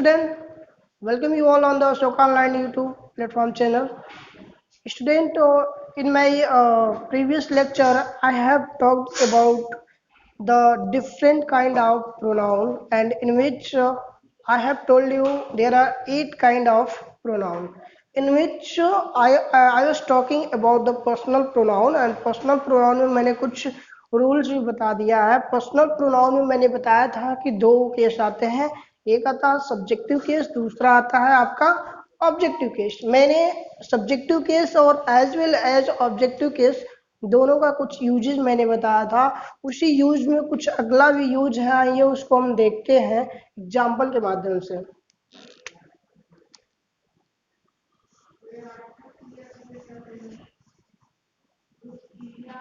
student, welcome you all on the Ashok Online YouTube platform channel. Student, in my previous lecture, I have talked about the different kind of pronoun, and in which I have told you there are 8 kind of pronoun. In which I was talking about the personal pronoun, and personal pronoun में मैंने कुछ rules भी बता दिया है. Personal pronoun में मैंने बताया था कि दो केस आते हैं. एक आता है सब्जेक्टिव केस, दूसरा आता है आपका ऑब्जेक्टिव केस. मैंने सब्जेक्टिव केस और as well as objective case दोनों का कुछ यूजेस मैंने बताया था. उसी यूज में कुछ अगला भी यूज है, आइए उसको हम देखते हैं एग्जाम्पल के माध्यम से.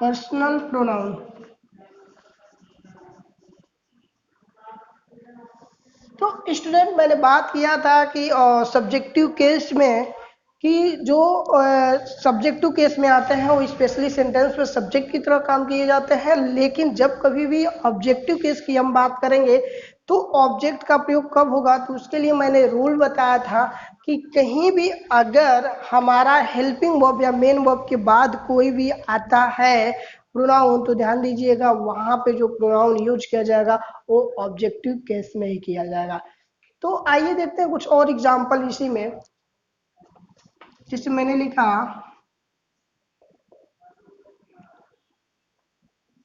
Personal pronoun. तो स्टूडेंट, मैंने बात किया था कि सब्जेक्टिव केस में कि जो सब्जेक्टिव केस में आते हैं वो स्पेशली सेंटेंस में सब्जेक्ट की तरह काम किए जाते हैं. लेकिन जब कभी भी ऑब्जेक्टिव केस की हम बात करेंगे तो ऑब्जेक्ट का प्रयोग कब होगा, तो उसके लिए मैंने रूल बताया था कि कहीं भी अगर हमारा हेल्पिंग वर्ब या मेन वर्ब के बाद कोई भी आता है प्रोनाउन, तो ध्यान दीजिएगा वहां पे जो प्रोनाउन यूज किया जाएगा वो ऑब्जेक्टिव केस में ही किया जाएगा. तो आइए देखते हैं कुछ और एग्जांपल इसी में. जैसे मैंने लिखा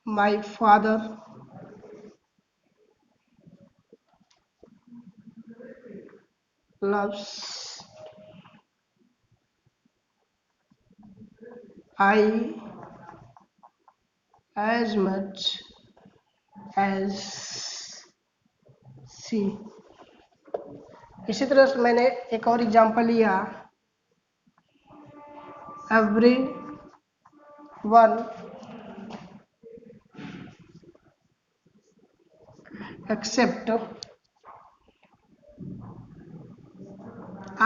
my father loves I as much as she. इसी तरह से मैंने एक और एग्जांपल लिया everyone except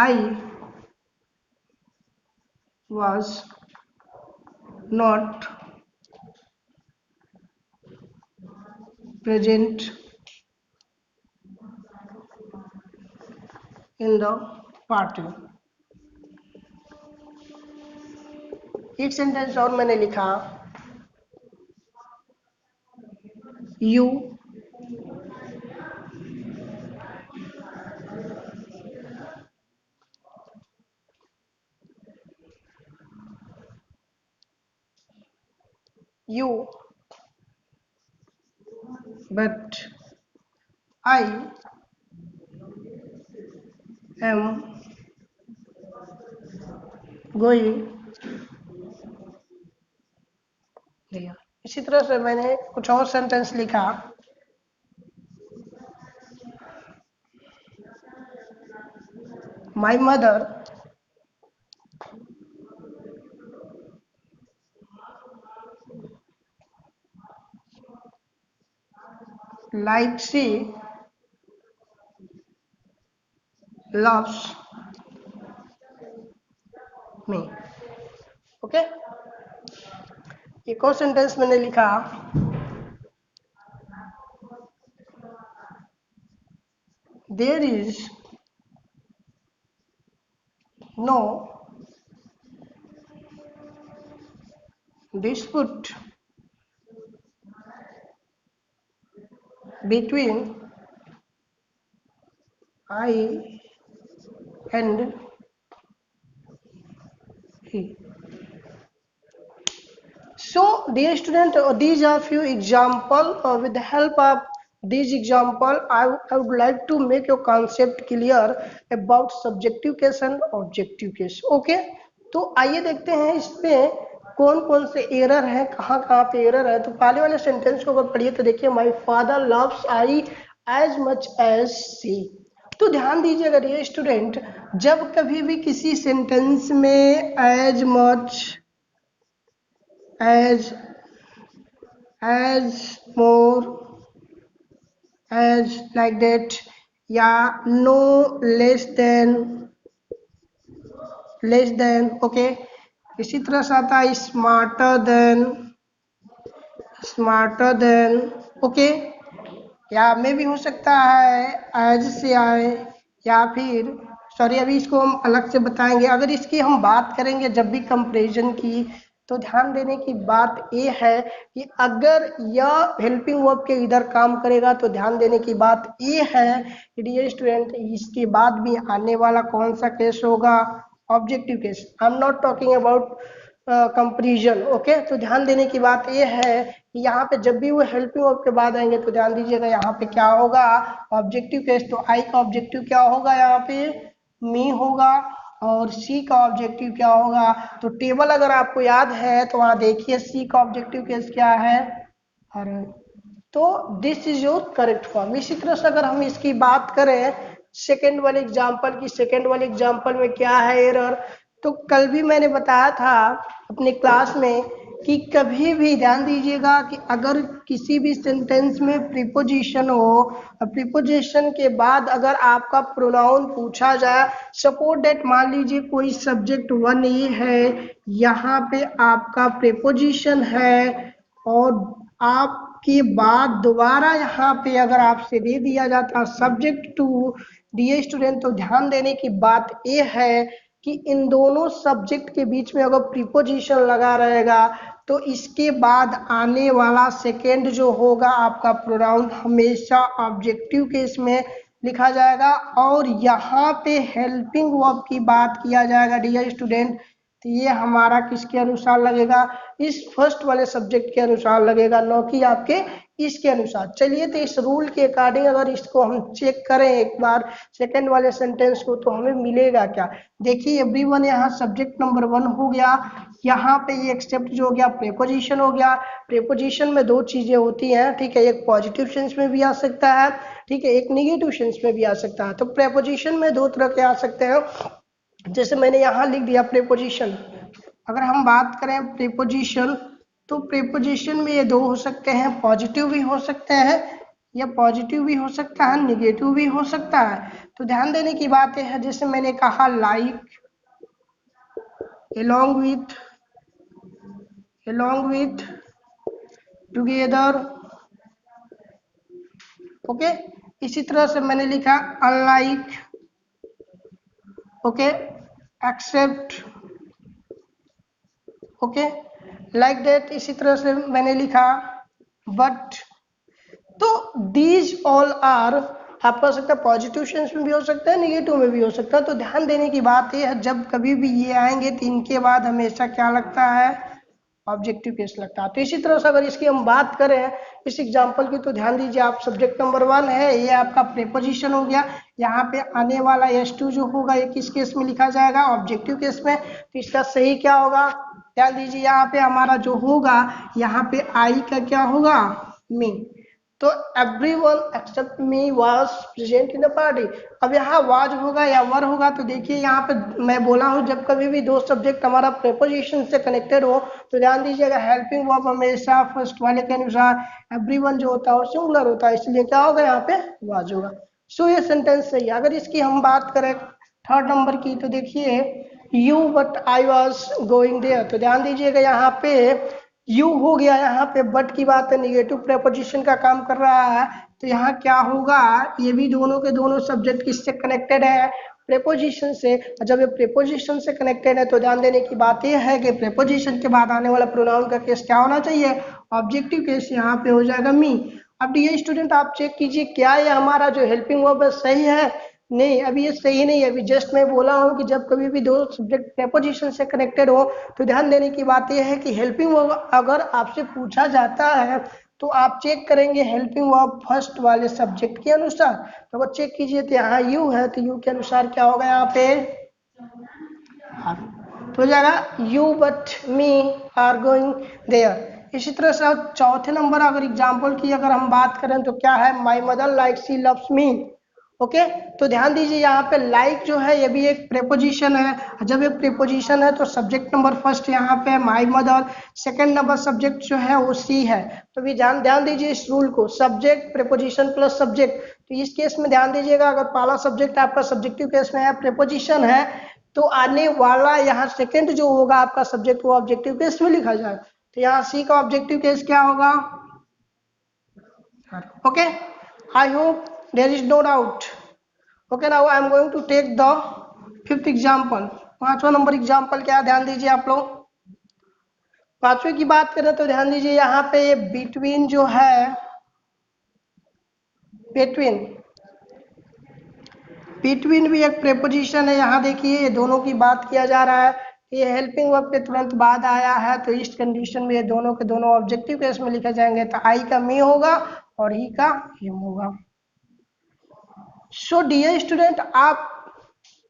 I was not present in the party. एक सेंटेंस और मैंने लिखा you but I am going there. इसी तरह से मैंने कुछ और सेंटेंस लिखा my mother like she loves me. Okay. एक और सेंटेंस मैंने लिखा there is no dispute between I and he. So dear student, these are few example. With the help of these example, I would like to make your concept clear about subjective case and objective case. Okay, तो आइए देखते हैं इसमें कौन कौन से error है, कहाँ कहाँ पे एरर है. तो पहले वाले सेंटेंस को अगर पढ़िए तो देखिए my father loves I as much as she. तो ध्यान दीजिएगा ये स्टूडेंट, जब कभी भी किसी सेंटेंस में as much as more as like that या no less than ओके. इसी तरह से आता है स्मार्टर देन ओके. या में भी हो सकता है एज से आए या फिर सॉरी अभी इसको हम अलग से बताएंगे। अगर इसकी हम बात करेंगे जब भी कंपैरिजन की, तो ध्यान देने की बात ये है कि अगर यह हेल्पिंग वर्ब के इधर काम करेगा तो ध्यान देने की बात ये है कि डियर स्टूडेंट इसके बाद भी आने वाला कौन सा केस होगा, objective case. I am not talking about comparison. Okay, तो ध्यान देने की बात ये है कि यहाँ पे जब भी वो हेल्पिंग वर्ब के बाद आएंगे तो ध्यान दीजिएगा यहाँ पे क्या होगा, ऑब्जेक्टिव केस। तो आई का ऑब्जेक्टिव क्या होगा, यहाँ पे मी होगा, और सी का ऑब्जेक्टिव क्या होगा। तो टेबल अगर आपको याद है तो वहाँ देखिए सी का ऑब्जेक्टिव केस क्या है, हर। तो this is your correct form. इसी तरह से अगर हम इसकी बात करें सेकेंड वाले एग्जाम्पल की, सेकेंड वाले एग्जाम्पल में क्या है एरर, तो कल भी मैंने बताया था अपने क्लास में कि कभी भी ध्यान दीजिएगा कि अगर किसी भी सेंटेंस में प्रीपोजिशन हो और प्रीपोजिशन के बाद अगर आपका प्रोनाउन पूछा जाए, सपोज दैट मान लीजिए कोई सब्जेक्ट वन ये है, यहाँ पे आपका प्रीपोजिशन है, और आपके बाद दोबारा यहाँ पे अगर आपसे दे दिया जाता सब्जेक्ट टू, डियर स्टूडेंट, तो ध्यान देने की बात ये है कि इन दोनों सब्जेक्ट के बीच में अगर प्रीपोजिशन लगा रहेगा तो इसके बाद आने वाला सेकेंड जो होगा आपका प्रोनाउन हमेशा ऑब्जेक्टिव केस में लिखा जाएगा, और यहाँ पे हेल्पिंग वर्ब की बात किया जाएगा डियर स्टूडेंट, तो ये हमारा किसके अनुसार लगेगा, इस फर्स्ट वाले सब्जेक्ट के अनुसार लगेगा, न कि आपके इसके अनुसार। चलिए तो इस रूल के अकॉर्डिंग अगर इसको हम चेक करें एक बार सेकंड वाले सेंटेंस को, तो हमें मिलेगा क्या। देखिए एवरीवन, यहाँ सब्जेक्ट नंबर वन हो गया, यहाँ पे ये एक्सेप्ट जो हो गया प्रेपोजिशन हो गया। प्रेपोजिशन में दो चीजें होती हैं, ठीक है, एक पॉजिटिव सेंस में भी आ सकता है, ठीक है, एक निगेटिव सेंस में भी आ सकता है। तो प्रेपोजिशन में दो तरह के आ सकते हैं, जैसे मैंने यहाँ लिख दिया प्रीपोजिशन। अगर हम बात करें प्रीपोजिशन, तो प्रीपोजिशन में ये दो हो सकते हैं, पॉजिटिव भी हो सकते हैं, या पॉजिटिव भी हो सकता है, निगेटिव भी हो सकता है। तो ध्यान देने की बात यह है, जैसे मैंने कहा like, along with together, okay. इसी तरह से मैंने लिखा unlike, okay, except, okay, like that. इसी तरह से मैंने लिखा बट। तो दीज ऑल आर, आप कह सकते हैं पॉजिटिव सेंस में भी हो सकता है, निगेटिव में भी हो सकता है। तो ध्यान देने की बात यह है जब कभी भी ये आएंगे तो इनके बाद हमेशा क्या लगता है, ऑब्जेक्टिव केस लगता है। तो इसी तरह से अगर इसकी हम बात करें इस एग्जांपल की, तो ध्यान दीजिए आप सब्जेक्ट नंबर वन है, ये आपका प्रीपोजिशन हो गया, यहाँ पे आने वाला S2 जो होगा ये किस केस में लिखा जाएगा, ऑब्जेक्टिव केस में। तो इसका सही क्या होगा, ध्यान दीजिए यहाँ पे हमारा जो होगा, यहाँ पे आई का क्या होगा, मी। तो everyone except me was present in the party. अब यहाँ वाज होगा या वर होगा, तो देखिए यहाँ पे मैं बोला हूँ जब कभी भी दो सब्जेक्ट हमारा प्रीपोजिशन से कनेक्टेड हो तो ध्यान दीजिएगा हेल्पिंग वर्ब हमेशा फर्स्ट वाले के अनुसार एवरीवन जो होता है वो सिंगुलर होता है, इसलिए क्या होगा यहाँ पे वाज होगा। सो ये सेंटेंस सही है। अगर इसकी हम बात करें थर्ड नंबर की, तो देखिए you but I was going there. तो ध्यान दीजिएगा यहाँ पे यू हो गया, यहाँ पे बट की बात है, निगेटिव प्रेपोजिशन का काम कर रहा है। तो यहाँ क्या होगा, ये भी दोनों के दोनों सब्जेक्ट किससे कनेक्टेड है, प्रेपोजिशन से। जब ये प्रेपोजिशन से कनेक्टेड है तो ध्यान देने की बात यह है कि प्रेपोजिशन के बाद आने वाला प्रोनाउन का केस क्या होना चाहिए, ऑब्जेक्टिव केस, यहाँ पे हो जाएगा मी। अब ये स्टूडेंट आप चेक कीजिए क्या ये हमारा जो हेल्पिंग वर्ब है सही है, नहीं अभी ये सही नहीं है। अभी जस्ट मैं बोला हूँ कि जब कभी भी दो सब्जेक्ट प्रेपोजिशन से कनेक्टेड हो तो ध्यान देने की बात यह है कि हेल्पिंग वर्ब अगर आपसे पूछा जाता है तो आप चेक करेंगे हेल्पिंग वर्ब फर्स्ट वाले सब्जेक्ट के अनुसार। तो अगर चेक कीजिए तो यहाँ यू है, तो यू के अनुसार क्या होगा यहाँ पे, तो हो जाएगा you but me are going there. इसी तरह से चौथे नंबर अगर एग्जाम्पल की अगर हम बात करें तो क्या है, my mother like she loves me. Okay, तो ध्यान दीजिए यहाँ पे लाइक जो है ये भी एक प्रेपोजिशन है। जब ये प्रेपोजिशन है तो सब्जेक्ट नंबर फर्स्ट यहाँ पे my mother, second number subject जो है वो सी है। तो भी ध्यान ध्यान दीजिए इस रूल को, सब्जेक्ट प्रेपोजिशन प्लस सब्जेक्ट। तो इस केस में ध्यान दीजिएगा अगर पहला सब्जेक्ट आपका सब्जेक्टिव केस में है, प्रेपोजिशन है, तो आने वाला यहाँ सेकंड जो होगा आपका सब्जेक्ट वो ऑब्जेक्टिव केस में लिखा जाएगा। तो यहाँ सी का ऑब्जेक्टिव केस क्या होगा, okay. I hope there is no doubt. Okay, now I am going to take the fifth example. पांचवा नंबर एग्जाम्पल क्या, ध्यान दीजिए आप लोग। पांचवे की बात करें तो ध्यान दीजिए, यहाँ पे बिटवीन जो है, बिटवीन, बिटवीन भी एक प्रेपोजिशन है। यहाँ देखिए ये दोनों की बात किया जा रहा है, ये हेल्पिंग वर्ब के तुरंत बाद आया है, तो इस कंडीशन में ये दोनों के दोनों ऑब्जेक्टिव केस में लिखे जाएंगे। तो आई का मी होगा और ही का हिम होगा। सो डियर स्टूडेंट, आप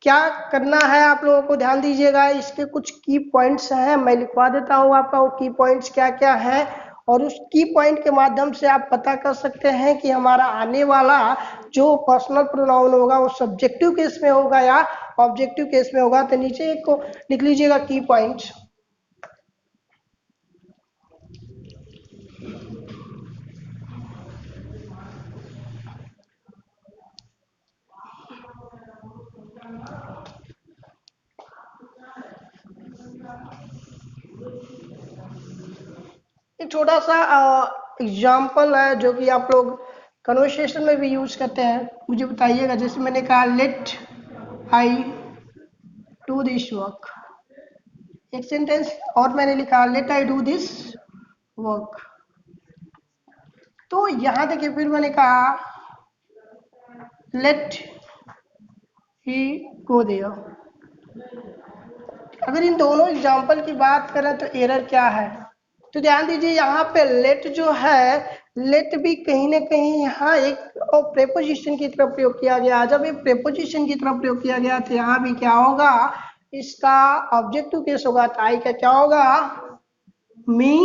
क्या करना है आप लोगों को, ध्यान दीजिएगा। इसके कुछ की पॉइंट्स हैं, मैं लिखवा देता हूँ आपका वो की पॉइंट्स क्या क्या है, और उस की पॉइंट के माध्यम से आप पता कर सकते हैं कि हमारा आने वाला जो पर्सनल प्रोनाउन होगा वो सब्जेक्टिव केस में होगा या ऑब्जेक्टिव केस में होगा। तो नीचे एक को लिख लीजिएगा की पॉइंट्स। एक छोटा सा एग्जाम्पल है जो कि आप लोग कन्वर्सेशन में भी यूज करते हैं, मुझे बताइएगा। जैसे मैंने कहा let I do this work, एक सेंटेंस, और मैंने लिखा let I do this work. तो यहां देखिए, फिर मैंने कहा लेट ही गो देयर। अगर इन दोनों एग्जाम्पल की बात करें तो एरर क्या है, तो ध्यान दीजिए यहाँ पे लेट जो है, लेट भी कहीं ना कहीं यहाँ एक प्रेपोजिशन की तरफ प्रयोग किया गया। जब ये प्रेपोजिशन की तरफ प्रयोग किया गया तो यहाँ भी क्या होगा, इसका ऑब्जेक्टिव केस होगा। तो आई का क्या होगा, मी,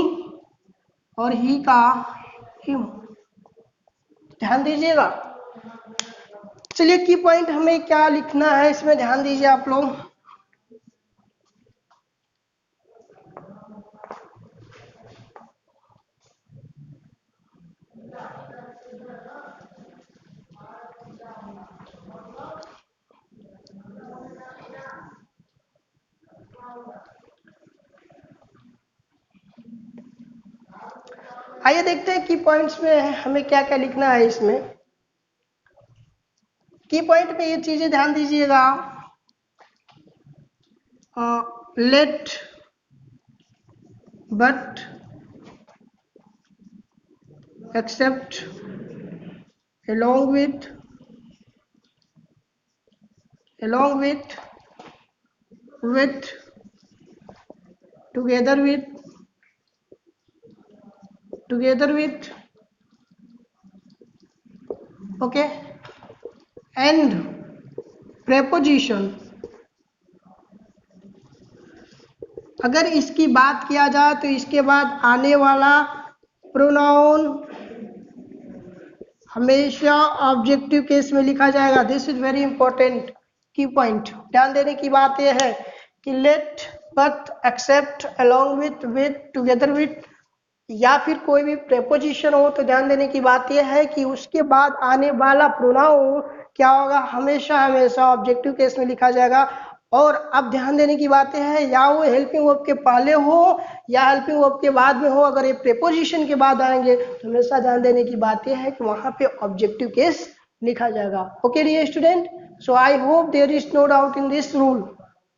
और ही का हिम। ध्यान दीजिएगा। चलिए की पॉइंट हमें क्या लिखना है इसमें, ध्यान दीजिए आप लोग। आइए देखते हैं की पॉइंट्स में हमें क्या क्या लिखना है इसमें। की पॉइंट में ये चीजें ध्यान दीजिएगा। Let, but, except, along with, along with, together with, together with, okay, and preposition। अगर इसकी बात किया जाए तो इसके बाद आने वाला प्रोनाउन हमेशा ऑब्जेक्टिव केस में लिखा जाएगा। This is very important key point. ध्यान देने की बात यह है कि let, but, except, along with, together with, या फिर कोई भी प्रेपोजिशन हो तो ध्यान देने की बात यह है कि उसके बाद आने वाला प्रोनाउन क्या होगा, हमेशा हमेशा ऑब्जेक्टिव केस में लिखा जाएगा। और अब ध्यान देने की बात यह है, या वो हेल्पिंग वर्ब के पहले हो या हेल्पिंग वर्ब के बाद में हो, अगर ये प्रेपोजिशन के बाद आएंगे तो हमेशा ध्यान देने की बात यह है कि वहां पे ऑब्जेक्टिव केस लिखा जाएगा। Okay dear student, so I hope there is no doubt in this rule.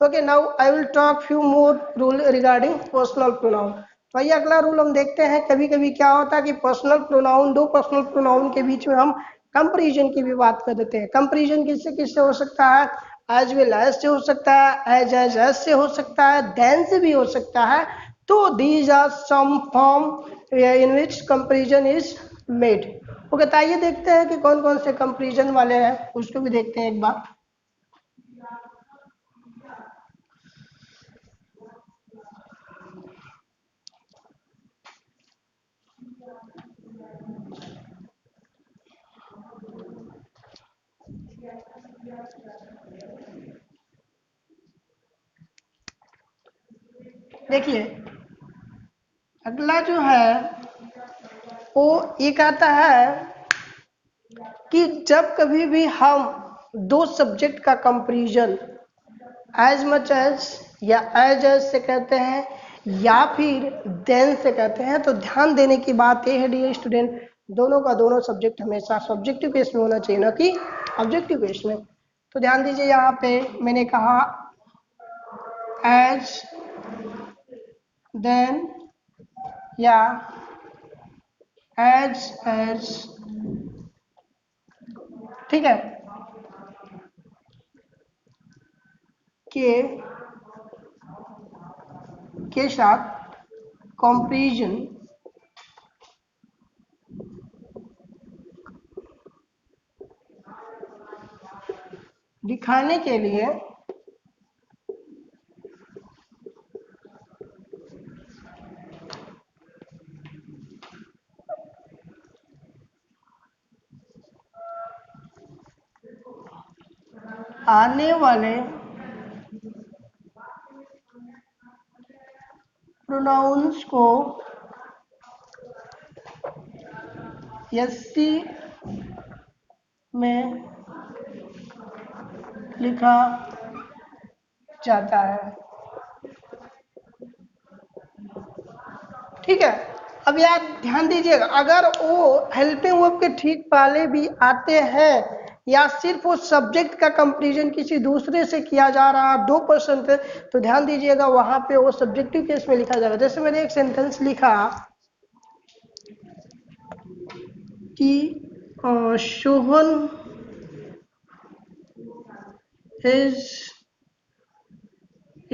Okay, now I will talk few more rule regarding personal pronoun. तो ये अगला रूल हम देखते हैं। कभी कभी क्या होता है कि पर्सनल प्रोनाउन, दो पर्सनल प्रोनाउन के बीच में हम कंपैरिजन की भी बात कर देते हैं। कंपैरिजन किससे किससे हो सकता है, एज वेल एज से हो सकता है, एज से हो सकता है, देन से भी हो सकता है। तो these are some form in which comparison is made. Okay, तो आइए देखते हैं कि कौन कौन से कंपैरिजन वाले हैं, उसको भी देखते हैं एक बार। देखिए अगला जो है वो एक आता है कि जब कभी भी हम दो सब्जेक्ट का कंपैरिजन एज मच एज या एज से कहते हैं या फिर देन से कहते हैं, तो ध्यान देने की बात यह है डियर स्टूडेंट, दोनों का दोनों सब्जेक्ट हमेशा सब्जेक्टिव केस में होना चाहिए, ना कि ऑब्जेक्टिव केस में। तो ध्यान दीजिए यहाँ पे मैंने कहा एज, देन या एज, ठीक है, के साथ कंपैरिजन दिखाने के लिए आने वाले प्रोनाउंस को एससी में लिखा जाता है। ठीक है, अब यार ध्यान दीजिएगा, अगर वो हेल्पिंग वर्ब के ठीक पहले भी आते हैं या सिर्फ वो सब्जेक्ट का कंपैरिजन किसी दूसरे से किया जा रहा है 2% पे, तो ध्यान दीजिएगा वहां पे वो सब्जेक्टिव केस में लिखा जाएगा। जैसे मैंने एक सेंटेंस लिखा कि Sohan is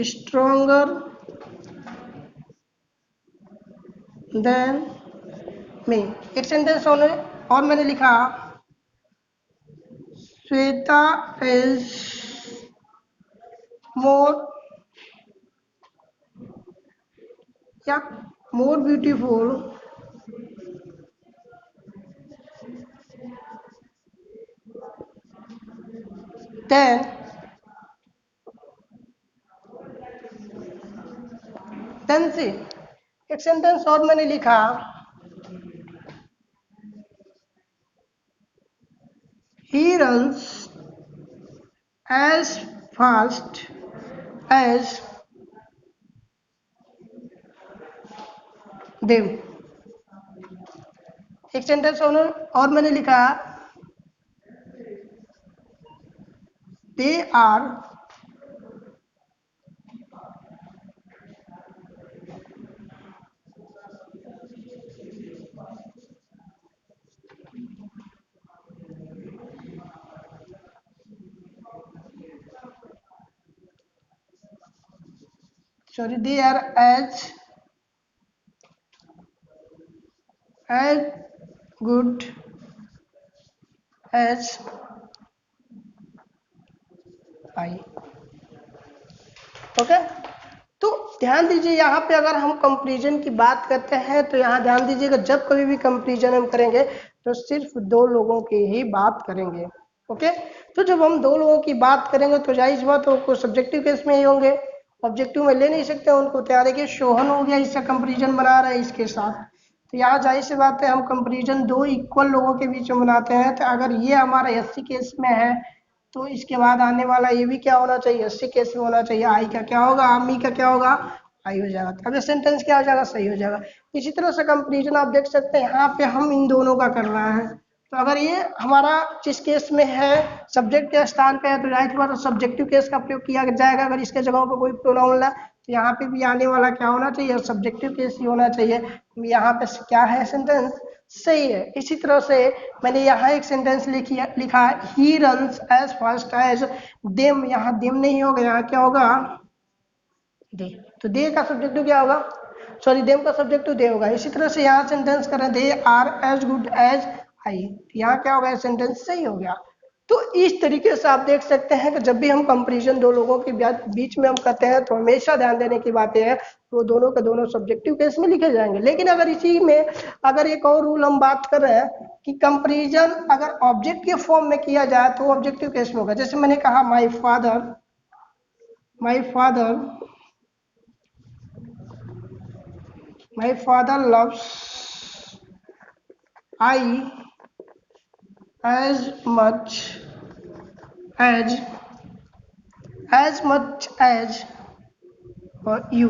stronger than me. एक सेंटेंस और मैंने लिखा श्वेता इज मोर या मोर ब्यूटीफुल देन सी। एक सेंटेंस और मैंने लिखा he runs as fast as them। एक सेंटेंस और मैंने लिखा they are as good as I। Okay, तो ध्यान दीजिए यहाँ पे अगर हम कंपैरिजन की बात करते हैं तो यहाँ ध्यान दीजिएगा जब कभी भी कंपैरिजन हम करेंगे तो सिर्फ दो लोगों की ही बात करेंगे। ओके, तो जब हम दो लोगों की बात करेंगे तो जाहिर बात है वो सब्जेक्टिव केस में ही होंगे, ऑब्जेक्टिव में ले नहीं सकते उनको। तैयार है कि सोहन हो गया, इसका कंपैरिजन बना रहा है इसके साथ, तो यहाँ जाहिर सी बात है हम कंपैरिजन दो इक्वल लोगों के बीच में बनाते हैं। तो अगर ये हमारा एससी केस में है तो इसके बाद आने वाला ये भी क्या होना चाहिए, एससी केस में होना चाहिए। आई का क्या होगा, मी का क्या होगा, आई हो जाएगा। अब ये सेंटेंस क्या हो जाएगा, सही हो जाएगा। इसी तरह से कंपैरिजन आप देख सकते हैं यहाँ पे हम इन दोनों का कर रहे हैं। तो अगर ये हमारा जिस केस में है सब्जेक्ट के स्थान पे है तो जाहिर बात है सब्जेक्टिव केस का प्रयोग किया जाएगा। अगर इसके जगह पर कोई प्रोनाउन ला तो यहाँ पे भी आने वाला क्या होना चाहिए, सब्जेक्टिव केस ही होना चाहिए। यहाँ पे क्या है, सेंटेंस सही है। इसी तरह से मैंने यहाँ एक सेंटेंस लिखा है he runs as fast as them. यहाँ देम नहीं होगा, यहाँ क्या होगा, दे। तो दे का सब्जेक्टिव क्या होगा, सॉरी देम का सब्जेक्टिव दे होगा। इसी तरह से यहाँ सेंटेंस करें they are as good as I, यहाँ क्या होगा, सेंटेंस सही हो गया। तो इस तरीके से आप देख सकते हैं कि जब भी हम कंपैरिजन दो लोगों के बीच में हम करते हैं तो हमेशा ध्यान देने की बात है वो दोनों के दोनों सब्जेक्टिव केस में लिखे जाएंगे। लेकिन अगर इसी में अगर एक और रूल हम बात कर रहे हैं कि कंपैरिजन अगर ऑब्जेक्ट के फॉर्म में किया जाए तो ऑब्जेक्टिव केस में होगा। जैसे मैंने कहा my father loves I as much as you।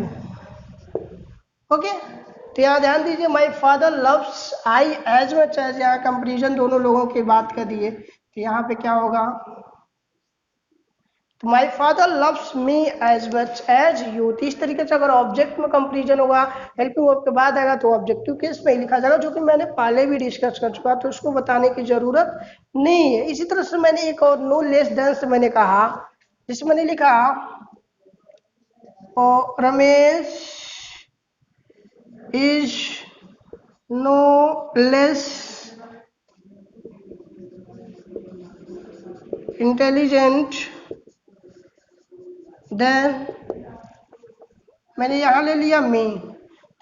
Okay, तो यहाँ ध्यान दीजिए my father loves I as much as, यहाँ कंपैरिजन दोनों लोगों की बात कर दिए तो यहाँ पे क्या होगा, तो my father loves me as much as you. तो इस तरीके से अगर ऑब्जेक्ट में कंपेरिजन होगा, हेल्पिंग वर्ब के बाद आएगा तो ऑब्जेक्टिव केस में ही लिखा जाएगा, जो कि मैंने पहले भी डिस्कस कर चुका, तो उसको बताने की जरूरत नहीं है। इसी तरह से मैंने एक और नो लेस देन से मैंने कहा, जिसमें मैंने लिखा Ramesh is no less intelligent than, मैंने यहाँ ले लिया मी।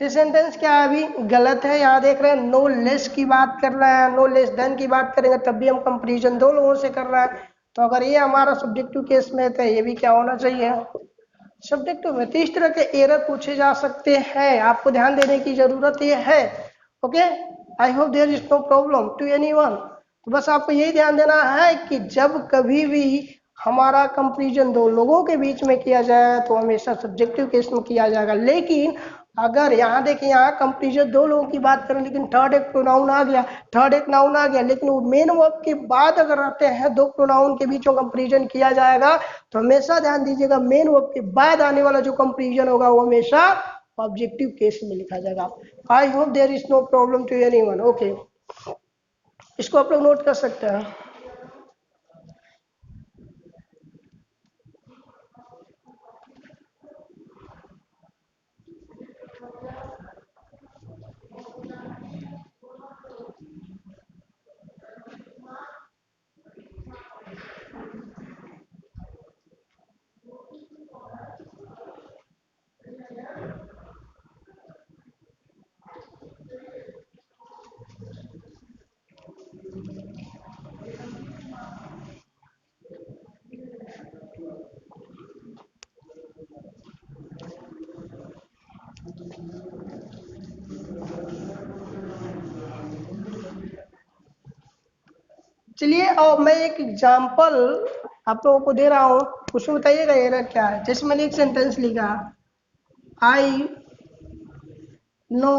तो सेंटेंस क्या है, अभी गलत है। यहाँ देख रहे हैं नो लेस की बात कर रहा है, नो लेस देन की बात करेंगे तब भी हम कंपैरिजन दो लोगों से कर रहा है। तो अगर ये हमारा सब्जेक्टिव केस में है तो ये भी क्या होना चाहिए, सब्जेक्टिव में। तो इस तरह के एरर पूछे जा सकते हैं, आपको ध्यान देने की जरूरत ये है। Okay, I hope there is no problem to anyone. तो बस आपको यही ध्यान देना है कि जब कभी भी हमारा कंपैरिजन दो लोगों के बीच में किया जाए तो हमेशा सब्जेक्टिव केस में किया जाएगा। लेकिन अगर यहाँ देखिए, यहाँ कंपैरिजन दो लोगों की बात करें लेकिन थर्ड एक प्रोनाउन आ गया, थर्ड एक नाउन आ गया, लेकिन वो मेन वर्ब के बाद अगर आते हैं दो प्रोनाउन के बीच में कंपैरिजन किया जाएगा, तो हमेशा ध्यान दीजिएगा मेन वर्ब के बाद आने वाला जो कंपैरिजन होगा वो हमेशा ऑब्जेक्टिव केस में लिखा जाएगा। I hope there is no problem to anyone. Okay, इसको आप लोग नोट कर सकते हैं। चलिए और मैं एक एग्जांपल आप लोगों को दे रहा हूँ, उसमें बताइएगा एरर क्या है। जैसे मैंने एक सेंटेंस लिखा, I know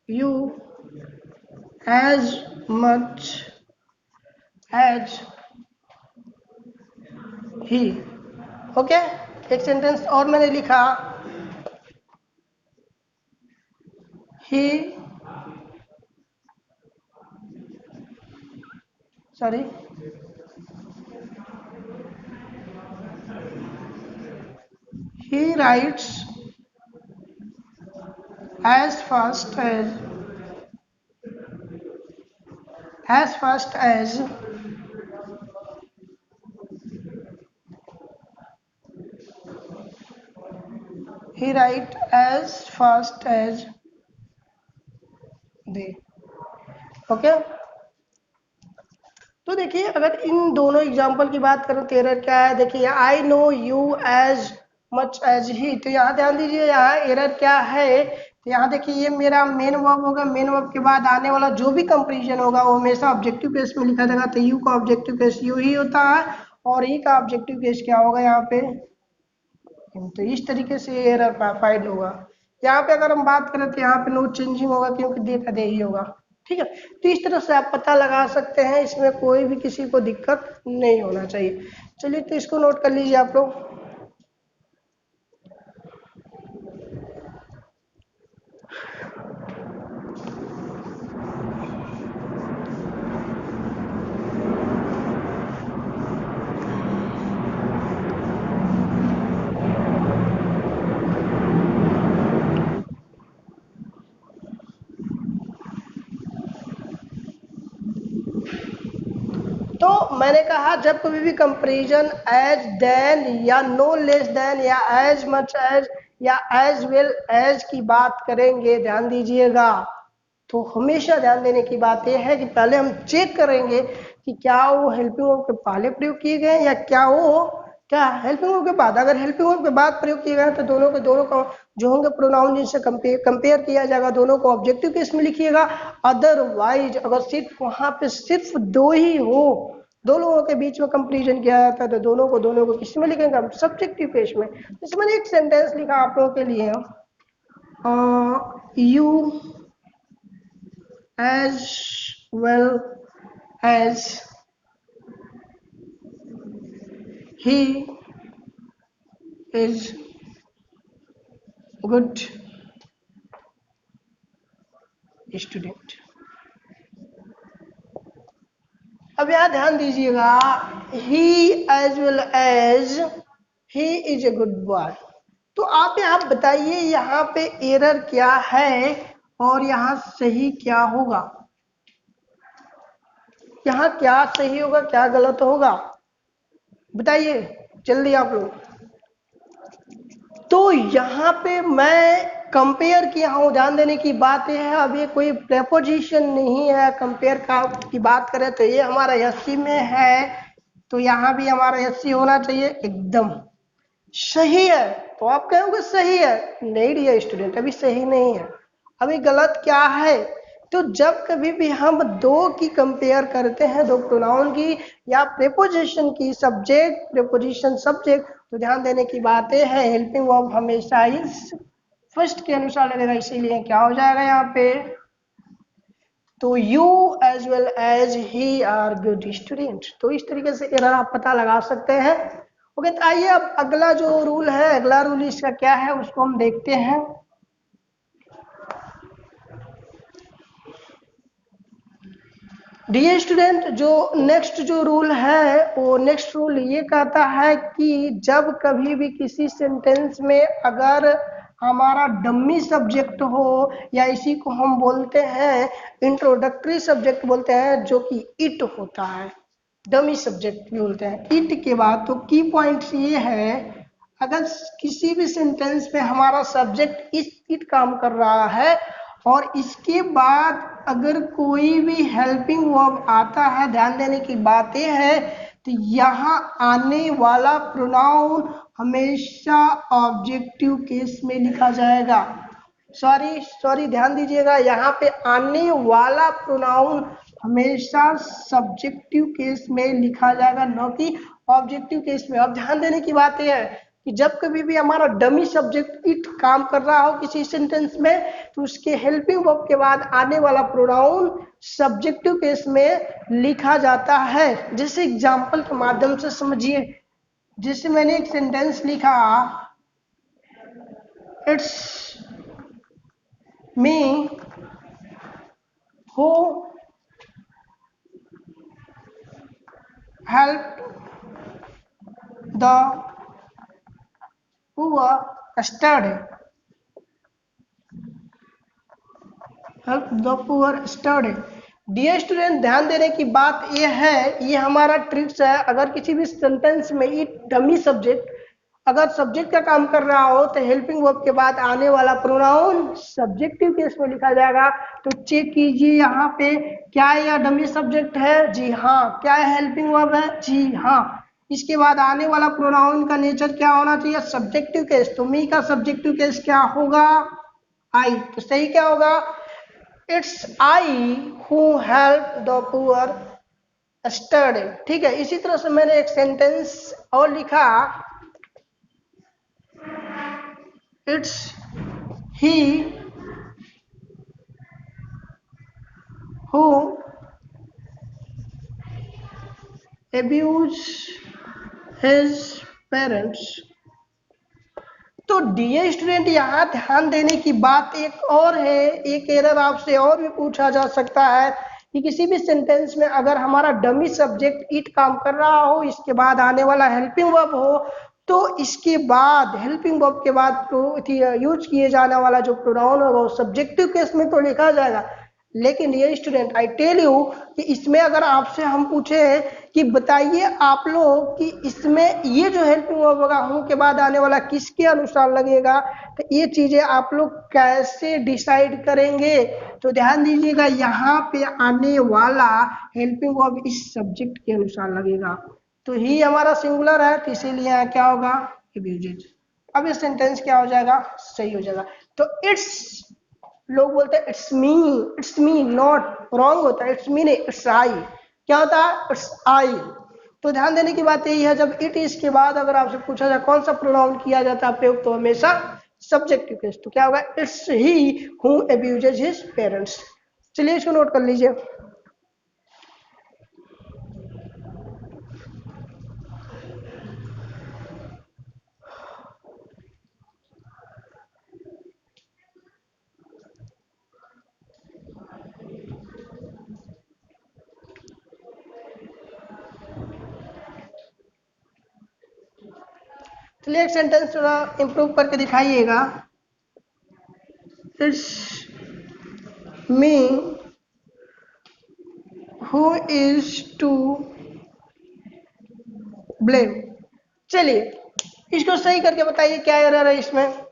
you as much as he. Okay, एक सेंटेंस और मैंने लिखा, he sorry he writes as fast as he write as fast as they। Okay, तो देखिए अगर इन दोनों एग्जाम्पल की बात करूं तो एरर क्या है, देखिए I know you as much as he. तो यहाँ ध्यान दीजिए, यहाँ एरर क्या है, तो यहाँ देखिए ये मेरा मेन वर्ब होगा, मेन वर्ब के बाद आने वाला जो भी कंपैरिजन होगा वो हमेशा ऑब्जेक्टिव केस में लिखा जाएगा। तो यू का ऑब्जेक्टिव केस यू ही होता है और ई का ऑब्जेक्टिव केस क्या होगा यहाँ पे। तो इस तरीके से एरर फाइंड होगा। यहाँ पे अगर हम बात करें तो यहाँ पे नो चेंजिंग होगा क्योंकि दे का दे ही होगा। ठीक है, तो इस तरह से आप पता लगा सकते हैं, इसमें कोई भी किसी को दिक्कत नहीं होना चाहिए। चलिए तो इसको नोट कर लीजिए आप लोग। तो मैंने कहा जब कभी भी कंपैरिजन एज देन या नो लेस देन या एज मच एज या एज वेल एज की बात करेंगे, ध्यान दीजिएगा, तो हमेशा ध्यान देने की बात यह है कि पहले हम चेक करेंगे कि क्या वो हेल्पिंग वर्ब के पहले प्रयोग किए गए या क्या हेल्पिंग वर्ब के बाद। अगर हेल्पिंग वर्ब के बाद प्रयोग किए गए तो दोनों को जो होंगे प्रोनाउन जिनसे कंपेयर किया जाएगा दोनों को ऑब्जेक्टिव केस में लिखिएगा। अदरवाइज अगर सिर्फ वहां पे सिर्फ दो ही हो, दो लोगों के बीच में कंपेरिजन किया जाता है तो दोनों को किस में लिखेंगे हम, सब्जेक्टिव केस में। जैसे मैंने एक सेंटेंस लिखा आप लोगों के लिए, you as well as he is good student। अब यहाँ ध्यान दीजिएगा, he as well as he is a good boy। तो आप यहाँ बताइए यहाँ पे एरर क्या है और यहाँ सही क्या होगा, यहाँ क्या सही होगा क्या गलत होगा, बताइए जल्दी आप लोग। तो यहाँ पे मैं कंपेयर किया हूँ, ध्यान देने की बात यह है, अब ये कोई प्रेपोजिशन नहीं है। कंपेयर का की बात करें तो ये हमारा एससी में है, तो यहाँ भी हमारा एससी होना चाहिए, एकदम सही है। तो आप कहोगे सही है, नहीं डियर स्टूडेंट अभी सही नहीं है, अभी गलत क्या है। तो जब कभी भी हम दो की कंपेयर करते हैं, दो प्रोनाउन की या प्रेपोजिशन की, सब्जेक्ट प्रेपोजिशन सब्जेक्ट, तो ध्यान देने की बातें है हेल्पिंग वर्ब हमेशा इस फर्स्ट के अनुसार लगेगा, इसीलिए क्या हो जाएगा यहाँ पे, तो you as well as he are good student. तो इस तरीके से एरर आप पता लगा सकते हैं। ओके, तो आइए अब अगला जो रूल है, अगला रूल इसका क्या है उसको हम देखते हैं। डियर स्टूडेंट, जो नेक्स्ट जो रूल है वो नेक्स्ट रूल ये कहता है कि जब कभी भी किसी सेंटेंस में अगर हमारा डमी सब्जेक्ट हो, या इसी को हम बोलते हैं इंट्रोडक्टरी सब्जेक्ट बोलते हैं, जो कि इट होता है, डमी सब्जेक्ट भी बोलते हैं इट के बाद, तो की पॉइंट्स ये है, अगर किसी भी सेंटेंस में हमारा सब्जेक्ट इट काम कर रहा है और इसके बाद अगर कोई भी हेल्पिंग वर्ब आता है, ध्यान देने की बात यह है, तो यहाँ आने वाला प्रोनाउन हमेशा ऑब्जेक्टिव केस में लिखा जाएगा। सॉरी ध्यान दीजिएगा, यहाँ पे आने वाला प्रोनाउन हमेशा सब्जेक्टिव केस में लिखा जाएगा, न कि ऑब्जेक्टिव केस में। अब ध्यान देने की बात यह है कि जब कभी भी हमारा डमी सब्जेक्ट इट काम कर रहा हो किसी सेंटेंस में, तो उसके हेल्पिंग वर्ब के बाद आने वाला प्रोनाउन सब्जेक्टिव केस में लिखा जाता है। जैसे एग्जांपल के माध्यम से समझिए, जैसे मैंने एक सेंटेंस लिखा, it's me who help the poor study, help the poor study. Dear student, ध्यान देने की बात यह है, ये हमारा ट्रिक्स है, अगर किसी भी सेंटेंस में इट डमी सब्जेक्ट अगर सब्जेक्ट का काम कर रहा हो तो हेल्पिंग वर्ब के बाद आने वाला प्रोनाउन सब्जेक्टिव केस में लिखा जाएगा। तो चेक कीजिए यहाँ पे, क्या यह डमी सब्जेक्ट है? जी हाँ। क्या है हेल्पिंग वर्ब है? जी हाँ। इसके बाद आने वाला प्रोनाउन का नेचर क्या होना चाहिए? Subjective case. तो मी का सब्जेक्टिव केस क्या होगा? आई। तो सही क्या होगा? It's I who help the poor study. ठीक है, इसी तरह से मैंने एक सेंटेंस और लिखा, it's he who abuse his parents। तो डियर स्टूडेंट, यहाँ ध्यान देने की बात एक और है, एक एरर आपसे और भी पूछा जा सकता है कि किसी भी सेंटेंस में अगर हमारा डमी सब्जेक्ट इट काम कर रहा हो, इसके बाद आने वाला हेल्पिंग वर्ब हो, तो इसके बाद हेल्पिंग वर्ब के बाद यूज किए जाने वाला जो प्रोनाउन होगा वो सब्जेक्टिव केस में तो लिखा जाएगा। लेकिन ये स्टूडेंट आई टेल यू कि इसमें अगर आपसे हम पूछे कि बताइए आप लोग कि इसमें ये जो हेल्पिंग वर्ब होगा हूं के बाद आने वाला किसके अनुसार लगेगा, तो ये चीजें आप लोग कैसे डिसाइड करेंगे? तो ध्यान दीजिएगा, यहाँ पे आने वाला हेल्पिंग वर्ब इस सब्जेक्ट के अनुसार लगेगा। तो ही हमारा सिंगुलर है, तो इसीलिए यहाँ क्या होगा? अब्यूजेज। अब ये सेंटेंस क्या हो जाएगा? सही हो जाएगा। तो इट्स, लोग बोलते हैं इट्स मी नॉट, रॉन्ग होता है, इट्स मी नहीं, इट्स आई। क्या होता है? It's I. तो ध्यान देने की बात यही है, जब इट इज के बाद अगर आपसे पूछा जाए कौन सा प्रोनाउन किया जाता है प्रयोग, तो हमेशा सब्जेक्टिव केस। तो क्या होगा? It's he who abuses his parents. चलिए इसको नोट कर लीजिए। चलिए एक सेंटेंस थोड़ा इम्प्रूव करके दिखाइएगा। It's me who is to blame. चलिए इसको सही करके बताइए क्या एरर है इसमें।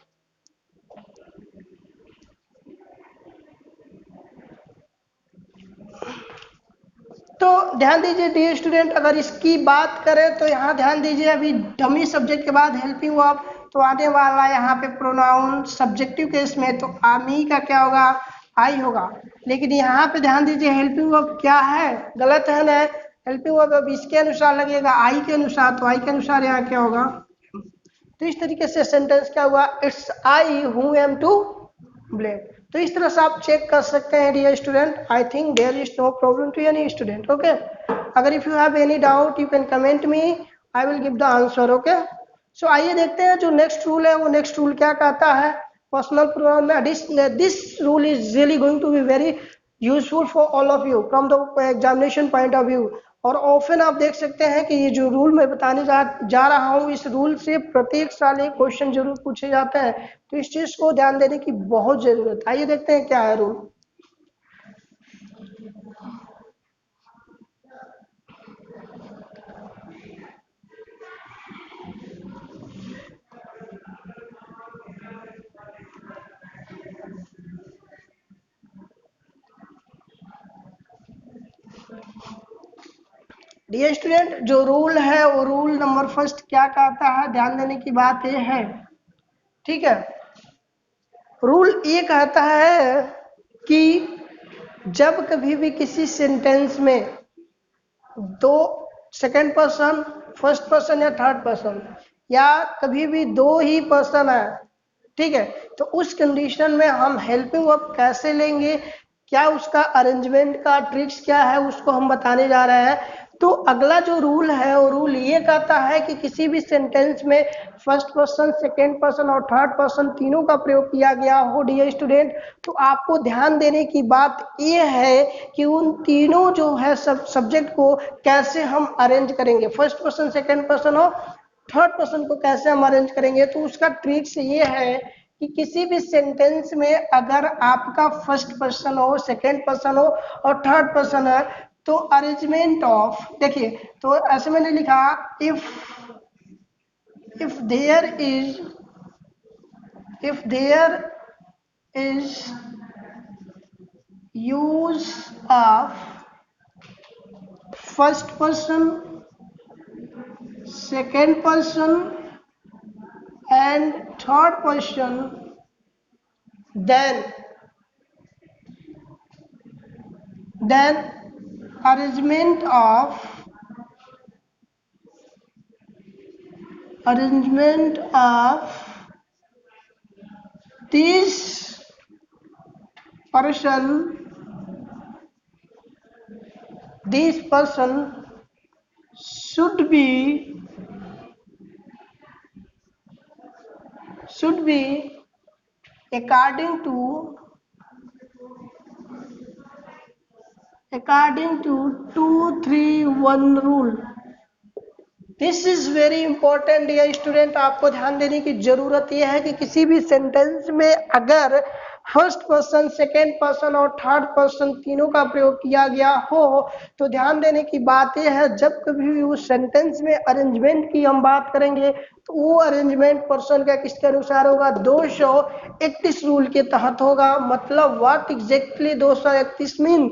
तो ध्यान दीजिए डियर स्टूडेंट, अगर इसकी बात करें तो यहाँ ध्यान दीजिए, अभी डमी सब्जेक्ट के बाद हेल्पिंग वर्ब तो आने वाला यहाँ पे प्रोनाउन सब्जेक्टिव केस में तो आमी का क्या होगा, आई होगा। लेकिन यहाँ पे ध्यान दीजिए हेल्पिंग वर्ब क्या है, गलत है ना। हेल्पिंग वर्ब अब इसके अनुसार लगेगा आई के अनुसार, तो आई के अनुसार यहाँ क्या होगा। तो इस तरीके से सेंटेंस क्या हुआ, it's I who am to blame. तो इस तरह से आप चेक कर सकते हैं dear student. I think there is no problem to any student. Okay, अगर if you have any doubt you can comment me, I will give the answer. Okay, so आइए देखते हैं जो नेक्स्ट रूल है वो नेक्स्ट रूल क्या कहता है पर्सनल प्रोनाउन में। This rule is really going to be very useful for all of you from the examination point of view. और ऑफन आप देख सकते हैं कि ये जो रूल मैं बताने जा रहा हूँ, इस रूल से प्रत्येक साल एक क्वेश्चन जरूर पूछे जाते हैं। तो इस चीज को ध्यान देने की बहुत जरूरत है। आइए देखते हैं क्या है रूल। डियर स्टूडेंट, जो रूल है वो रूल नंबर फर्स्ट क्या कहता है, ध्यान देने की बात ये है। ठीक है, रूल ये कहता है कि जब कभी भी किसी सेंटेंस में दो सेकंड पर्सन, फर्स्ट पर्सन या थर्ड पर्सन, या कभी भी दो ही पर्सन है, ठीक है, तो उस कंडीशन में हम हेल्पिंग वर्ब कैसे लेंगे, क्या उसका अरेंजमेंट का ट्रिक्स क्या है, उसको हम बताने जा रहे हैं। तो अगला जो रूल है वो रूल ये कहता है कि किसी भी सेंटेंस में फर्स्ट पर्सन, सेकेंड पर्सन और थर्ड पर्सन तीनों का प्रयोग किया गया हो डियर स्टूडेंट, तो आपको ध्यान देने की बात ये है कि उन तीनों जो है सब्जेक्ट को कैसे हम अरेंज करेंगे, फर्स्ट पर्सन, सेकेंड पर्सन और थर्ड पर्सन को कैसे हम अरेंज करेंगे। तो उसका ट्रिक्स ये है कि किसी भी सेंटेंस में अगर आपका फर्स्ट पर्सन हो, सेकेंड पर्सन हो और थर्ड पर्सन है, तो अरेंजमेंट ऑफ, देखिए तो ऐसे मैंने लिखा, if there is if there is use of first person, second person and third person, then arrangement of this person should be according to 2-3-1 rule. This is very important dear student, आपको ध्यान देने की जरूरत यह है कि किसी भी सेंटेंस में अगर फर्स्ट पर्सन, सेकेंड पर्सन और थर्ड पर्सन तीनों का प्रयोग किया गया हो, तो ध्यान देने की बात यह है जब कभी भी उस सेंटेंस में अरेंजमेंट की हम बात करेंगे तो वो अरेंजमेंट पर्सन का किसके अनुसार होगा, 231 रूल के तहत होगा। मतलब व्हाट एग्जैक्टली 231 मीन,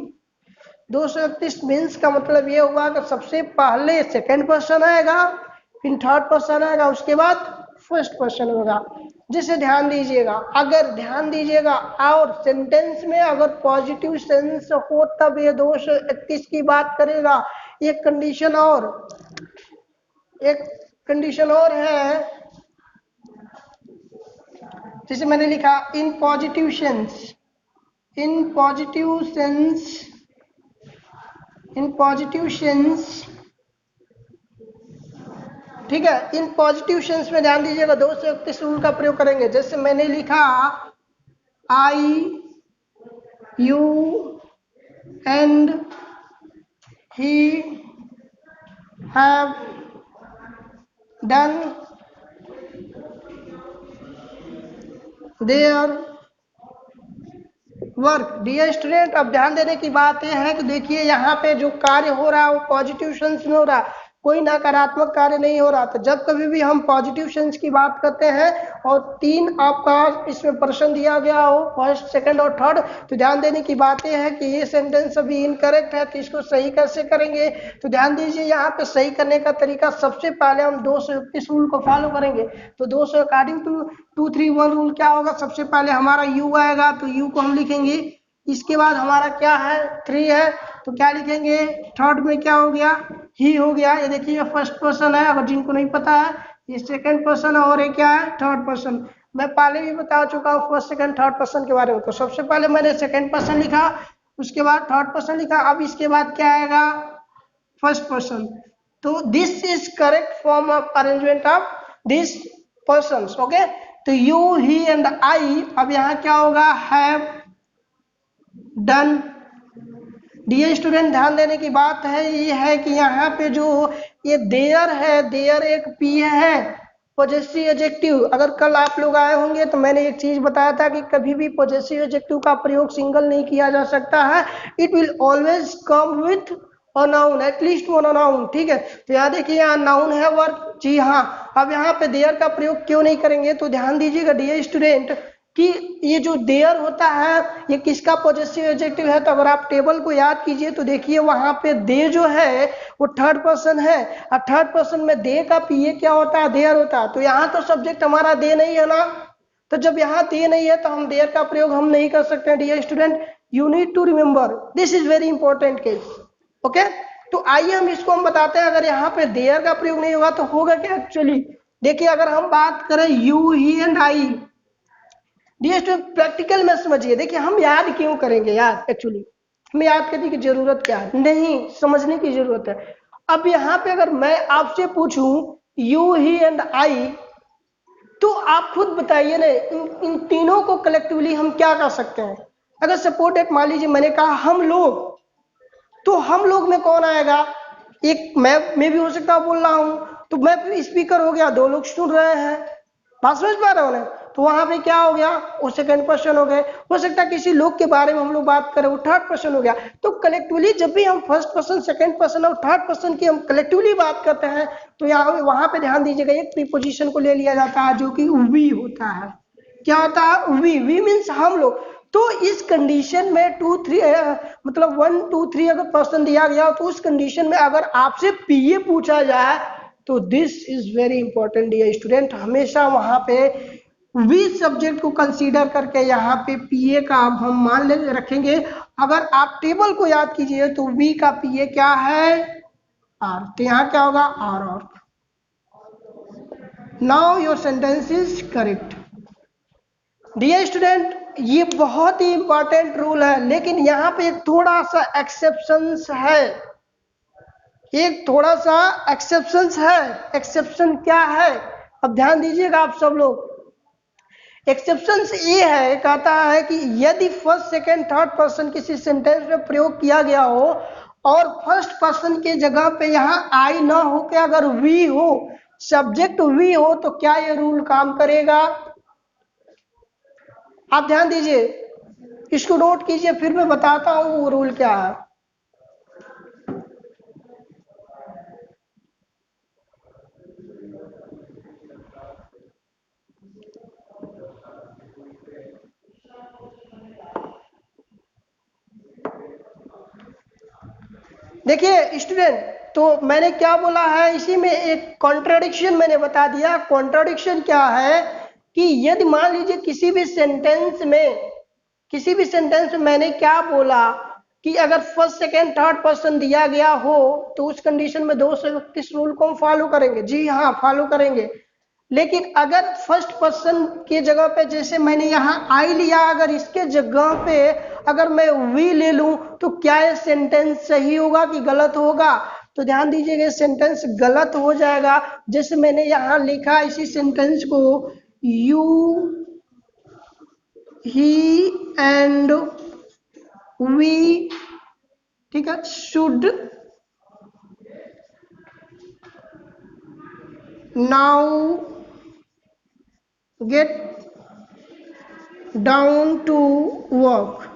231 मीन्स का मतलब ये हुआ कि सबसे पहले सेकंड पर्सन आएगा, फिर थर्ड पर्सन आएगा, उसके बाद फर्स्ट पर्सन होगा। जिसे ध्यान दीजिएगा, अगर ध्यान दीजिएगा और सेंटेंस में अगर पॉजिटिव सेंस हो तब ये 231 की बात करेगा। एक कंडीशन और है, जिसे मैंने लिखा इन पॉजिटिव सेंस, ठीक है, इन पॉजिटिव सेंस में ध्यान दीजिएगा 231 रूल का प्रयोग करेंगे। जैसे मैंने लिखा I, you and he have done their work. Dear student, अब ध्यान देने की बात यह है कि देखिए यहाँ पे जो कार्य हो रहा है वो पॉजिटिव सेंस में हो रहा है, कोई नकारात्मक कार्य नहीं हो रहा। तो जब कभी भी हम पॉजिटिव सेंस की बात करते हैं और तीन आपका इसमें प्रश्न दिया गया हो, फर्स्ट, सेकंड और थर्ड, तो ध्यान देने की बात यह है कि ये सेंटेंस अभी इनकरेक्ट है, तो इसको सही कैसे करेंगे। तो ध्यान दीजिए, यहाँ पे सही करने का तरीका, सबसे पहले हम 221 रूल को फॉलो करेंगे। तो 200 अकॉर्डिंग टू 231 रूल क्या होगा, सबसे पहले हमारा यू आएगा, तो यू को हम लिखेंगे। इसके बाद हमारा क्या है, 3 है, तो क्या लिखेंगे, थर्ड में क्या हो गया, ही हो गया। ये देखिए ये फर्स्ट पर्सन है, अगर जिनको नहीं पता है ये सेकंड पर्सन है, और ये क्या है, थर्ड पर्सन। मैं पहले भी बता चुका हूँ फर्स्ट सेकंड थर्ड पर्सन के बारे में। तो सबसे पहले मैंने सेकंड पर्सन लिखा, उसके बाद थर्ड पर्सन लिखा, अब इसके बाद क्या आएगा, फर्स्ट पर्सन। तो this is correct form of arrangement of this persons. Okay, तो यू, ही एंड आई। अब यहाँ क्या होगा, हैव डन। डियर स्टूडेंट, ध्यान देने की बात है ये है कि यहाँ पे जो ये देयर है, देयर एक पी है, पॉजेसिव एडजेक्टिव। अगर कल आप लोग आए होंगे तो मैंने एक चीज बताया था कि कभी भी पॉजेसिव एडजेक्टिव का प्रयोग सिंगल नहीं किया जा सकता है, it will always come with a noun, at least one noun. ठीक है, तो यहाँ देखिए यहाँ नाउन है वर्क, जी हाँ। अब यहाँ पे देयर का प्रयोग क्यों नहीं करेंगे, तो ध्यान दीजिएगा डियर स्टूडेंट कि ये जो देयर होता है ये किसका पॉजेसिव एडजेक्टिव है। तो अगर आप टेबल को याद कीजिए तो देखिए वहां पे दे जो है वो थर्ड पर्सन है, और थर्ड पर्सन में दे का पीए क्या होता है, देयर होता है। तो यहाँ तो सब्जेक्ट हमारा दे नहीं है ना, तो जब यहाँ दे नहीं है तो हम देयर का प्रयोग हम नहीं कर सकते। Dear student, you need to remember, this is very important case. Okay, तो आइए हम बताते हैं, अगर यहाँ पे देयर का प्रयोग नहीं होगा तो होगा क्या एक्चुअली। देखिए अगर हम बात करें you, he and I, dear student practical में समझिए। देखिए हम याद क्यों करेंगे यार, एक्चुअली हमें याद करने की जरूरत क्या है, नहीं, समझने की जरूरत है। अब यहाँ पे अगर मैं आपसे पूछूं यू, ही एंड आई, तो आप खुद बताइए ना, इन तीनों को कलेक्टिवली हम क्या कर सकते हैं। अगर सपोर्ट एक मान लीजिए मैंने कहा हम लोग, तो हम लोग में कौन आएगा, एक मैं भी हो सकता बोल रहा हूं, तो मैं स्पीकर हो गया, दो लोग सुन रहे हैं, बात समझ पा रहे हो ना। तो वहां पे क्या हो गया, वो सेकंड पर्सन हो गए। हो सकता है किसी लोग के बारे में हम लोग बात करें, वो थर्ड पर्सन हो गया। तो कलेक्टिवली जब भी हम फर्स्ट पर्सन, सेकंड पर्सन और थर्ड पर्सन की हम कलेक्टिवली बात करते हैं, तो यहाँ वहां पे ध्यान दीजिएगा एक प्रीपोजिशन को ले लिया जाता है जो कि वी होता है। क्या होता है, वी मीन्स हम लोग। तो इस कंडीशन में 2 3 मतलब 1 2 3 अगर पर्सन दिया गया तो उस कंडीशन में अगर आपसे पीए पूछा जाए तो this is very important dear student, हमेशा वहां पे वी सब्जेक्ट को कंसीडर करके यहाँ पे पीए का हम मान ले रखेंगे। अगर आप टेबल को याद कीजिए तो वी का पीए क्या है, आर, तो यहाँ क्या होगा, आर। और now your sentence is correct. Dear student, ये बहुत ही इंपॉर्टेंट रूल है, लेकिन यहाँ पे एक थोड़ा सा एक्सेप्शंस है, एक थोड़ा सा एक्सेप्शंस है। एक्सेप्शन क्या है, अब ध्यान दीजिएगा आप सब लोग। एक्सेप्शंस ये है, कहता है कि यदि फर्स्ट, सेकंड, थर्ड पर्सन किसी सेंटेंस में प्रयोग किया गया हो और फर्स्ट पर्सन के जगह पे यहाँ आई ना हो के अगर वी हो, सब्जेक्ट वी हो, तो क्या ये रूल काम करेगा। आप ध्यान दीजिए, इसको नोट कीजिए, फिर मैं बताता हूं वो रूल क्या है। देखिए स्टूडेंट, तो मैंने क्या बोला है, इसी में एक कॉन्ट्राडिक्शन मैंने बता दिया। कॉन्ट्राडिक्शन क्या है कि यदि मान लीजिए किसी भी सेंटेंस में मैंने क्या बोला कि अगर फर्स्ट, सेकंड, थर्ड पर्सन दिया गया हो तो उस कंडीशन में 231 रूल को हम फॉलो करेंगे, जी हाँ फॉलो करेंगे। लेकिन अगर फर्स्ट पर्सन की जगह पे, जैसे मैंने यहाँ आई लिया, अगर इसके जगह पे अगर मैं वी ले लूं तो क्या ये सेंटेंस सही होगा कि गलत होगा। तो ध्यान दीजिएगा सेंटेंस गलत हो जाएगा। जैसे मैंने यहाँ लिखा इसी सेंटेंस को, यू, ही एंड वी, ठीक है, should now get down to work.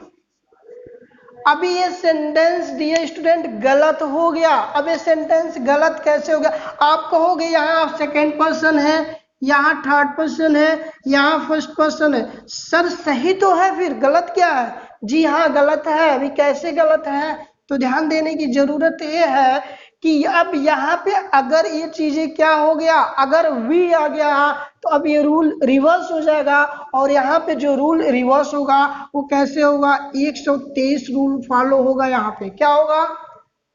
अभी ये सेंटेंस डियर स्टूडेंट गलत हो गया। अब ये सेंटेंस गलत कैसे हो गया? आप कहोगे यहाँ सेकेंड पर्सन है, यहाँ थर्ड पर्सन है, यहाँ फर्स्ट पर्सन है। सर सही तो है, फिर गलत क्या है? जी हाँ गलत है। अभी कैसे गलत है? तो ध्यान देने की जरूरत ये है कि अब यहाँ पे अगर ये चीजें क्या हो गया, अगर वी आ गया तो अब ये रूल रिवर्स हो जाएगा। और यहाँ पे जो रूल रिवर्स होगा वो कैसे होगा? 123 रूल फॉलो होगा। यहाँ पे क्या होगा?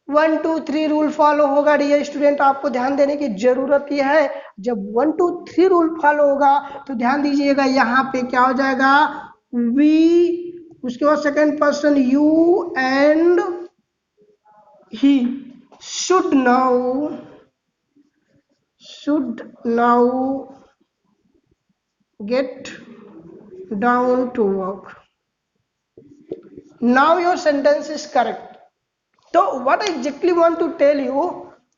1 2 3 रूल फॉलो होगा। डियर स्टूडेंट आपको ध्यान देने की जरूरत यह है, जब 1 2 3 रूल फॉलो होगा तो ध्यान दीजिएगा यहाँ पे क्या हो जाएगा? वी, उसके बाद second person you and he should now get down to work. Now your sentence is correct. तो what I exactly want to tell you,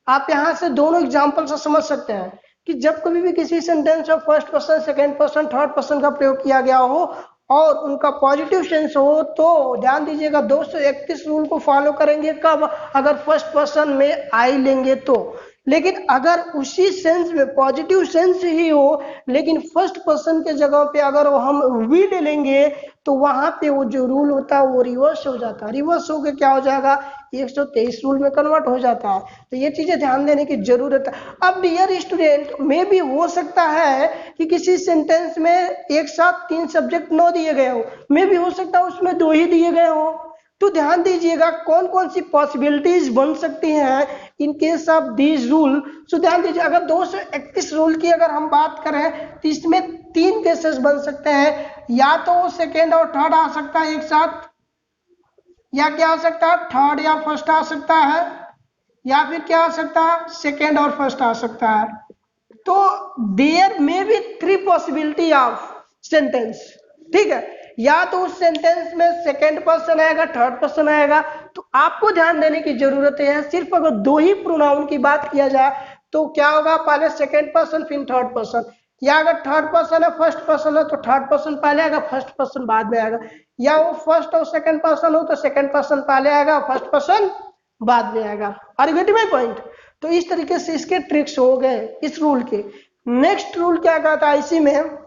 आप यहाँ से दोनों एग्जाम्पल से समझ सकते हैं कि जब कभी भी किसी सेंटेंस में first person, second person, third person का प्रयोग किया गया हो और उनका पॉजिटिव सेंस हो तो ध्यान दीजिएगा 231 रूल को फॉलो करेंगे। कब? अगर फर्स्ट पर्सन में आई लेंगे तो। लेकिन अगर उसी सेंस में पॉजिटिव सेंस ही हो लेकिन फर्स्ट पर्सन के जगह पे अगर हम वी ले लेंगे तो वहां पे वो जो रूल होता है वो रिवर्स हो जाता है। रिवर्स होकर क्या हो जाएगा? 123 रूल में कन्वर्ट हो जाता है। तो ये चीजें ध्यान देने की जरूरत है। अब डियर स्टूडेंट में भी हो सकता है कि किसी सेंटेंस में एक साथ 3 सब्जेक्ट न दिए गए हो, में भी हो सकता है उसमें 2 ही दिए गए हो। तो ध्यान दीजिएगा कौन कौन सी पॉसिबिलिटीज बन सकती हैं in case of these rule. So ध्यान दीजिए अगर 231 रूल की अगर हम बात करें तो इसमें 3 केसेस बन सकते हैं। या तो सेकेंड और थर्ड आ सकता है एक साथ, या क्या आ सकता है? थर्ड या फर्स्ट आ सकता है, या फिर क्या आ सकता है? सेकेंड और फर्स्ट आ सकता है। तो देयर में बी 3 पॉसिबिलिटी ऑफ सेंटेंस। ठीक है, या तो उस सेंटेंस में सेकेंड पर्सन आएगा, थर्ड पर्सन आएगा। तो आपको ध्यान देने की जरूरत है सिर्फ अगर 2 ही प्रोनाउन की बात किया जाए तो क्या होगा? पहले सेकेंड पर्सन फिर थर्ड पर्सन। या अगर थर्ड पर्सन है फर्स्ट पर्सन है तो थर्ड पर्सन पहले आएगा, फर्स्ट पर्सन बाद में आएगा। या वो फर्स्ट और सेकेंड पर्सन हो तो सेकेंड पर्सन पहले आएगा, फर्स्ट पर्सन बाद में आएगा। Are you getting my point? तो इस तरीके से इसके ट्रिक्स हो गए इस रूल के। नेक्स्ट रूल क्या कहता है इसी में?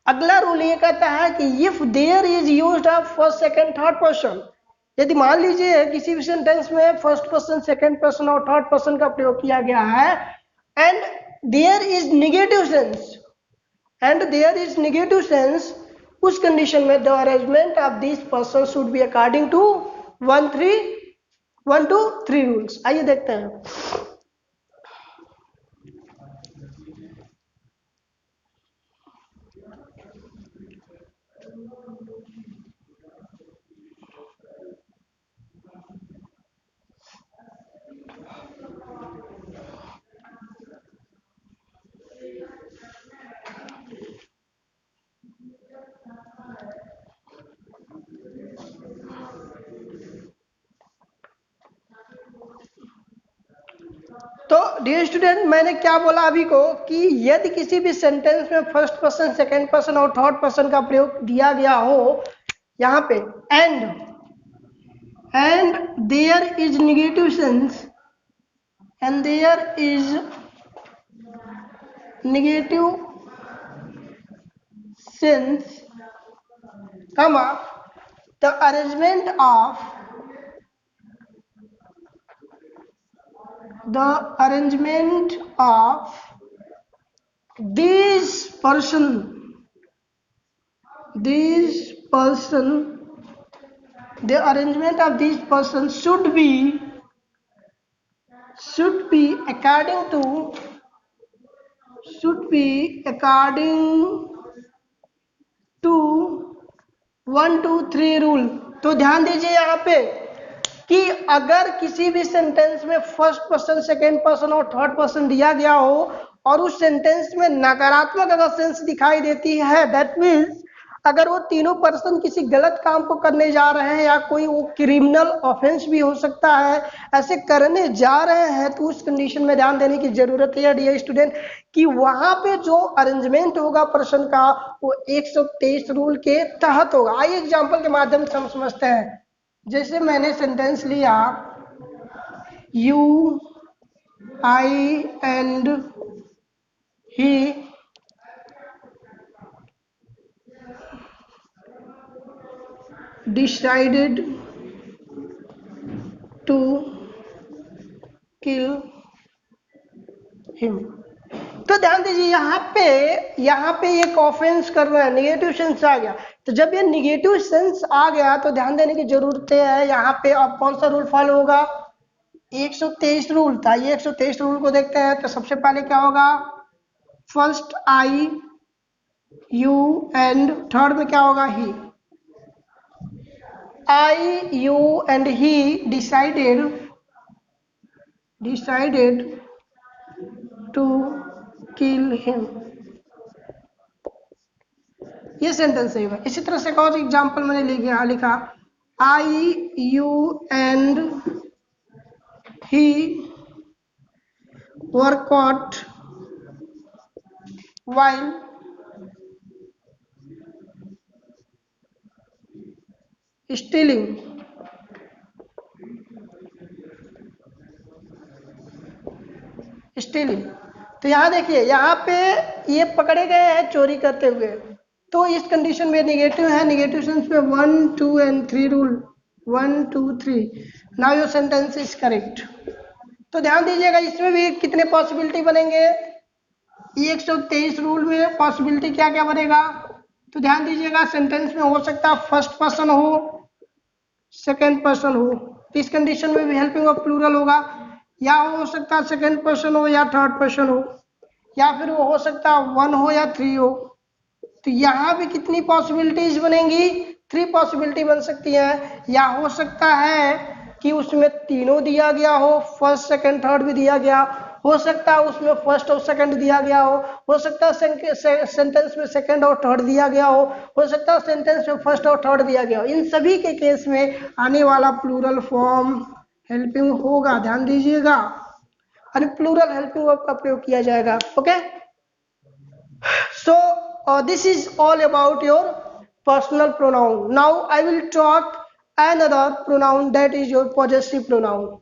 अगला रूल ये कहता है कि if there is used of first second third person, यदि मान लीजिए किसी भी सेंटेंस में फर्स्ट पर्सन, सेकेंड पर्सन और थर्ड पर्सन का प्रयोग किया गया है and there is negative sense, उस कंडीशन में the arrangement of this person should be according to 1 2 3 rules. आइए देखते हैं। तो डियर स्टूडेंट मैंने क्या बोला अभी को कि यदि किसी भी सेंटेंस में फर्स्ट पर्सन, सेकेंड पर्सन और थर्ड पर्सन का प्रयोग दिया गया हो यहाँ पे and there is negative sense comma the arrangement of these person the arrangement of these persons should be according to 1 2 3 rule. तो ध्यान दीजिए यहाँ पे कि अगर किसी भी सेंटेंस में फर्स्ट पर्सन, सेकेंड पर्सन और थर्ड पर्सन दिया गया हो और उस सेंटेंस में नकारात्मक अगर सेंस दिखाई देती है, दैट मीन्स अगर वो तीनों पर्सन किसी गलत काम को करने जा रहे हैं या कोई वो क्रिमिनल ऑफेंस भी हो सकता है, ऐसे करने जा रहे हैं, तो उस कंडीशन में ध्यान देने की जरूरत है डियर स्टूडेंट कि वहां पे जो अरेंजमेंट होगा पर्सन का वो 123 रूल के तहत होगा। आइए एग्जाम्पल के माध्यम से हम समझते हैं। जैसे मैंने सेंटेंस लिया, you, I and he decided to kill him। तो ध्यान दीजिए यहाँ पे एक ऑफेंस कर रहे हैं, निगेटिव सेंस आ गया। तो जब ये निगेटिव सेंस आ गया तो ध्यान देने की जरूरत है, यहाँ पे अब कौन सा रूल फॉलो होगा, 123 रूल था। ये 123 रूल को देखते हैं। तो सबसे पहले क्या होगा, first I, you and third में क्या होगा, ही। I, you and he decided to kill him। ये सेंटेंस सही हुआ। इसी तरह से एक और एग्जाम्पल मैंने लिखा, I, you and he were caught while stealing तो यहाँ देखिए, यहाँ पे ये पकड़े गए हैं चोरी करते हुए। तो इस कंडीशन में निगेटिव है, निगेटिव सेंस में 1, 2 and 3 rule, 1, 2, 3। Now your sentence is correct. तो ध्यान दीजिएगा, इसमें भी कितने पॉसिबिलिटी बनेंगे, 123 रूल में पॉसिबिलिटी क्या क्या बनेगा। तो ध्यान दीजिएगा, सेंटेंस में हो सकता है फर्स्ट पर्सन हो, सेकेंड पर्सन हो। तो इस कंडीशन में भी हेल्पिंग ऑफ प्लूरल होगा, या हो सकता है सेकेंड पर्सन हो या थर्ड पर्सन हो, या फिर वो हो सकता है 1 हो या 3 हो। तो यहाँ भी कितनी पॉसिबिलिटीज बनेंगी, 3 पॉसिबिलिटी बन सकती है। या हो सकता है कि उसमें तीनों दिया गया हो, फर्स्ट सेकंड थर्ड भी दिया गया हो सकता है उसमें फर्स्ट और सेकंड दिया गया हो सकता है सेंटेंस में सेकंड और थर्ड दिया गया हो सकता है सेंटेंस में फर्स्ट और थर्ड दिया गया हो। इन सभी के केस में आने वाला प्लूरल फॉर्म हेल्पिंग होगा, ध्यान दीजिएगा, और प्लूरल हेल्पिंग वर्ब का प्रयोग किया जाएगा। Okay, so this is all about your personal pronoun. Now I will talk another pronoun, that is your possessive pronoun.